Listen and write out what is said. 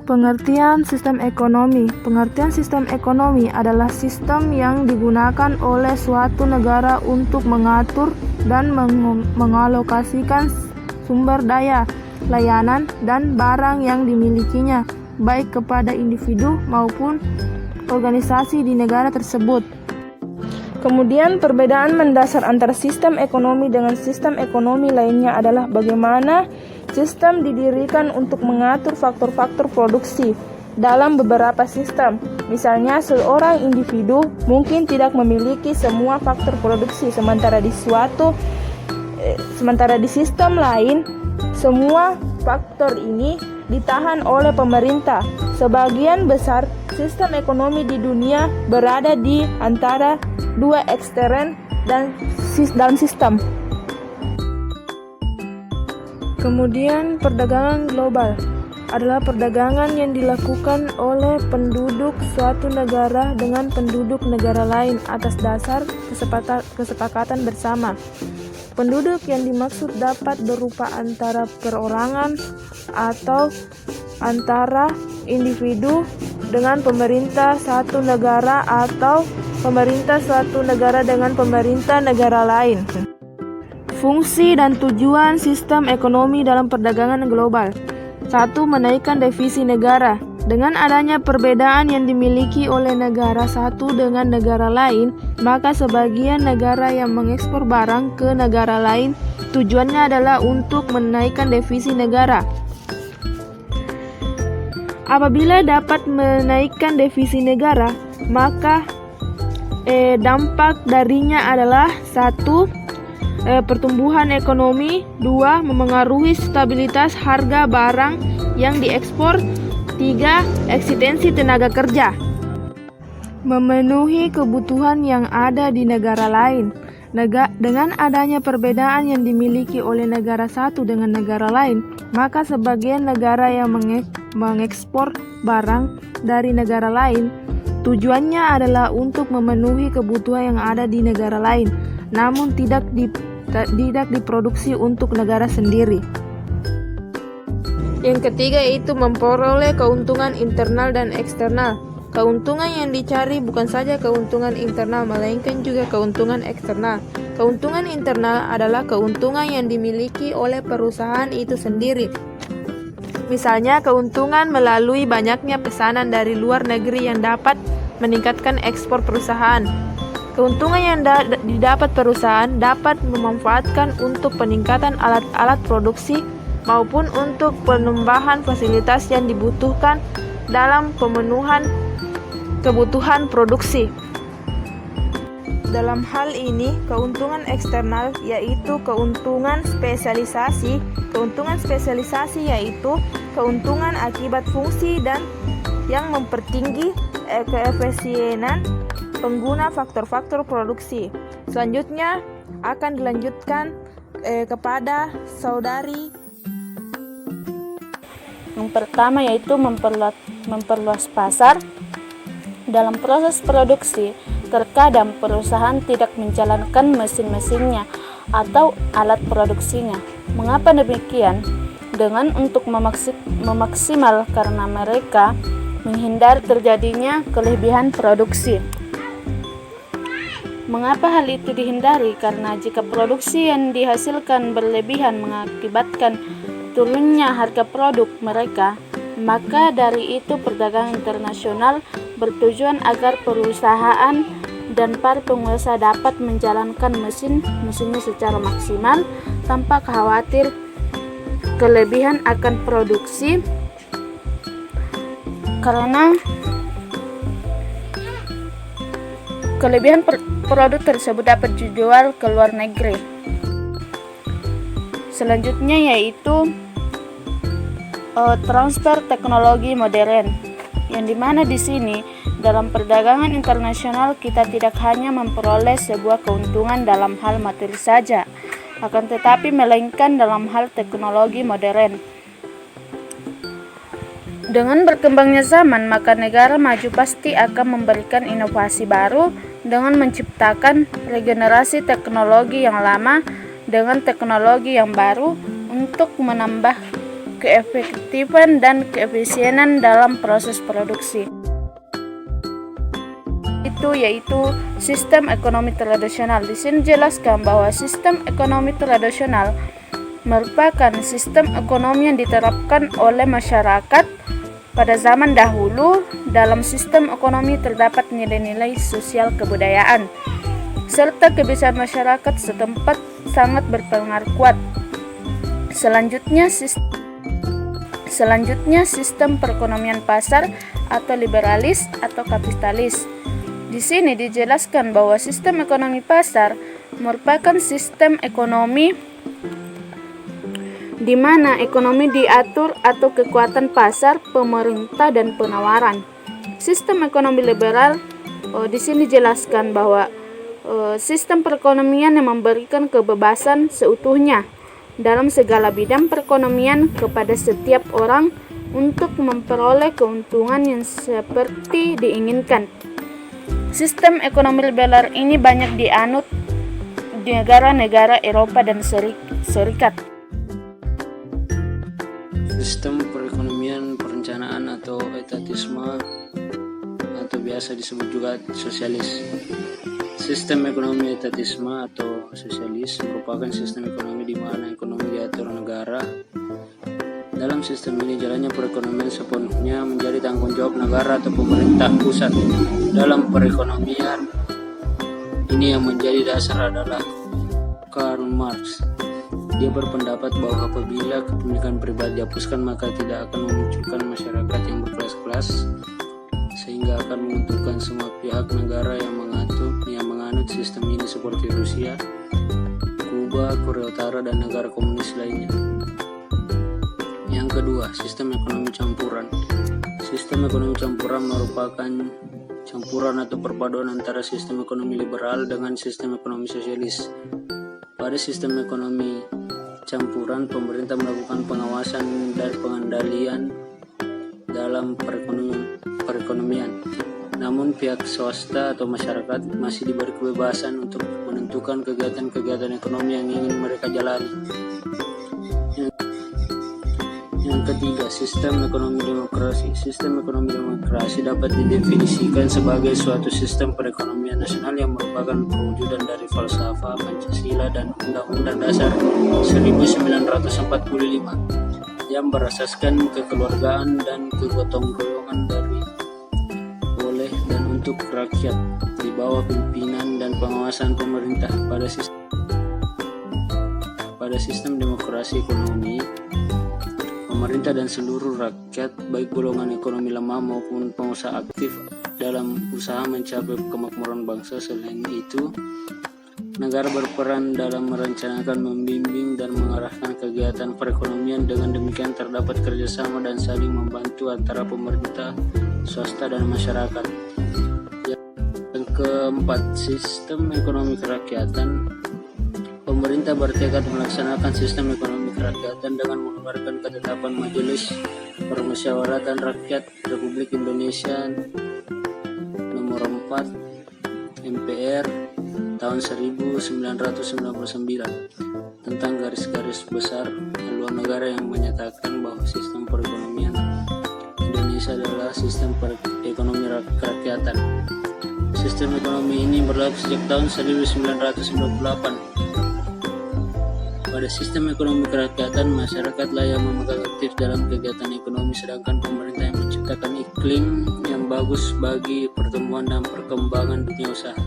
Pengertian sistem ekonomi. Pengertian sistem ekonomi adalah sistem yang digunakan oleh suatu negara untuk mengatur dan mengalokasikan sumber daya, layanan, dan barang yang dimilikinya, baik kepada individu maupun organisasi di negara tersebut. Kemudian perbedaan mendasar antara sistem ekonomi dengan sistem ekonomi lainnya adalah bagaimana sistem didirikan untuk mengatur faktor-faktor produksi. Dalam beberapa sistem, misalnya seorang individu mungkin tidak memiliki semua faktor produksi, sementara di sistem lain semua faktor ini ditahan oleh pemerintah. Sebagian besar sistem ekonomi di dunia berada di antara dua ekstrem dalam sistem. Kemudian perdagangan global adalah perdagangan yang dilakukan oleh penduduk suatu negara dengan penduduk negara lain atas dasar kesepakatan bersama. Penduduk yang dimaksud dapat berupa antara perorangan atau antara individu dengan pemerintah satu negara atau pemerintah suatu negara dengan pemerintah negara lain. Fungsi dan tujuan sistem ekonomi dalam perdagangan global. 1. Menaikkan devisa negara. Dengan adanya perbedaan yang dimiliki oleh negara satu dengan negara lain, maka sebagian negara yang mengekspor barang ke negara lain tujuannya adalah untuk menaikkan devisa negara. Apabila dapat menaikkan devisa negara, maka dampak darinya adalah 1. Pertumbuhan ekonomi, 2. Memengaruhi stabilitas harga barang yang diekspor, 3. Eksistensi tenaga kerja. Memenuhi kebutuhan yang ada di negara lain. Dengan adanya perbedaan yang dimiliki oleh negara satu dengan negara lain, maka sebagian negara yang mengekspor barang dari negara lain tujuannya adalah untuk memenuhi kebutuhan yang ada di negara lain, namun tidak diproduksi untuk negara sendiri. Yang ketiga yaitu memperoleh keuntungan internal dan eksternal. Keuntungan yang dicari bukan saja keuntungan internal, melainkan juga keuntungan eksternal. Keuntungan internal adalah keuntungan yang dimiliki oleh perusahaan itu sendiri. Misalnya, keuntungan melalui banyaknya pesanan dari luar negeri yang dapat meningkatkan ekspor perusahaan. Keuntungan yang didapat perusahaan dapat memanfaatkan untuk peningkatan alat-alat produksi maupun untuk penambahan fasilitas yang dibutuhkan dalam pemenuhan kebutuhan produksi. Dalam hal ini, keuntungan eksternal yaitu keuntungan spesialisasi. Keuntungan spesialisasi yaitu keuntungan akibat fungsi dan yang mempertinggi keefisienan pengguna faktor-faktor produksi. Selanjutnya akan dilanjutkan kepada saudari. Yang pertama yaitu memperluas pasar. Dalam proses produksi, terkadang perusahaan tidak menjalankan mesin-mesinnya atau alat produksinya. Mengapa demikian? Dengan untuk memaksimal karena mereka menghindar terjadinya kelebihan produksi. Mengapa hal itu dihindari? Karena jika produksi yang dihasilkan berlebihan mengakibatkan turunnya harga produk mereka, maka dari itu perdagangan internasional bertujuan agar perusahaan dan para pengusaha dapat menjalankan mesinnya secara maksimal tanpa khawatir kelebihan akan produksi, karena kelebihan produk tersebut dapat dijual ke luar negeri. Selanjutnya yaitu transfer teknologi modern, yang dimana di sini dalam perdagangan internasional kita tidak hanya memperoleh sebuah keuntungan dalam hal materi saja, akan tetapi melainkan dalam hal teknologi modern. Dengan berkembangnya zaman, maka negara maju pasti akan memberikan inovasi baru dengan menciptakan regenerasi teknologi yang lama dengan teknologi yang baru untuk menambah keefektifan dan keefisienan dalam proses produksi. Itu yaitu sistem ekonomi tradisional. Di sini jelaskan bahwa sistem ekonomi tradisional merupakan sistem ekonomi yang diterapkan oleh masyarakat pada zaman dahulu. Dalam sistem ekonomi terdapat nilai-nilai sosial kebudayaan serta kebiasaan masyarakat setempat sangat berpengaruh kuat. Selanjutnya sistem perekonomian pasar atau liberalis atau kapitalis. Di sini dijelaskan bahwa sistem ekonomi pasar merupakan sistem ekonomi di mana ekonomi diatur atau kekuatan pasar, pemerintah dan penawaran. Sistem ekonomi liberal di sini dijelaskan bahwa sistem perekonomian yang memberikan kebebasan seutuhnya dalam segala bidang perekonomian kepada setiap orang untuk memperoleh keuntungan yang seperti diinginkan. Sistem ekonomi liberal ini banyak dianut di negara-negara Eropa dan Serikat. Sistem perekonomian perencanaan atau etatisme atau biasa disebut juga sosialis. Sistem ekonomi etatisme atau sosialis merupakan sistem ekonomi di mana ekonomi diatur negara. Dalam sistem ini jalannya perekonomian sepenuhnya menjadi tanggung jawab negara atau pemerintah pusat. Dalam perekonomian ini yang menjadi dasar adalah Karl Marx. Dia berpendapat bahwa apabila kepemilikan pribadi dihapuskan maka tidak akan memunculkan masyarakat yang berkelas-kelas, sehingga akan menguntungkan semua pihak. Negara yang menganut sistem ini seperti Rusia, Kuba, Korea Utara, dan negara komunis lainnya. Yang kedua, sistem ekonomi campuran. Sistem ekonomi campuran merupakan campuran atau perpaduan antara sistem ekonomi liberal dengan sistem ekonomi sosialis. Pada sistem ekonomi campuran, pemerintah melakukan pengawasan dan pengendalian dalam perekonomian. Namun pihak swasta atau masyarakat masih diberi kebebasan untuk menentukan kegiatan-kegiatan ekonomi yang ingin mereka jalani. Yang ketiga, sistem ekonomi demokrasi. Sistem ekonomi demokrasi dapat didefinisikan sebagai suatu sistem perekonomian nasional yang merupakan perwujudan dari falsafah Pancasila dan Undang-Undang Dasar 1945 yang berasaskan kekeluargaan dan kegotong royongan dari, oleh, dan untuk rakyat di bawah pimpinan dan pengawasan pemerintah. Pada sistem demokrasi ekonomi, pemerintah dan seluruh rakyat, baik golongan ekonomi lemah maupun pengusaha aktif dalam usaha mencapai kemakmuran bangsa. Selain itu, negara berperan dalam merencanakan, membimbing, dan mengarahkan kegiatan perekonomian. Dengan demikian terdapat kerjasama dan saling membantu antara pemerintah, swasta, dan masyarakat. Yang keempat, sistem ekonomi kerakyatan. Pemerintah bertekad melaksanakan sistem ekonomi kerakyatan dengan mengeluarkan ketetapan Majelis Permusyawaratan Rakyat Republik Indonesia nomor 4 MPR tahun 1999 tentang garis-garis besar haluan negara yang menyatakan bahwa sistem perekonomian Indonesia adalah sistem ekonomi kerakyatan. Sistem ekonomi ini berlaku sejak tahun 1998. Pada sistem ekonomi kerakyatan, masyarakatlah yang memegang aktif dalam kegiatan ekonomi, sedangkan pemerintah yang menciptakan iklim yang bagus bagi pertumbuhan dan perkembangan dunia usaha.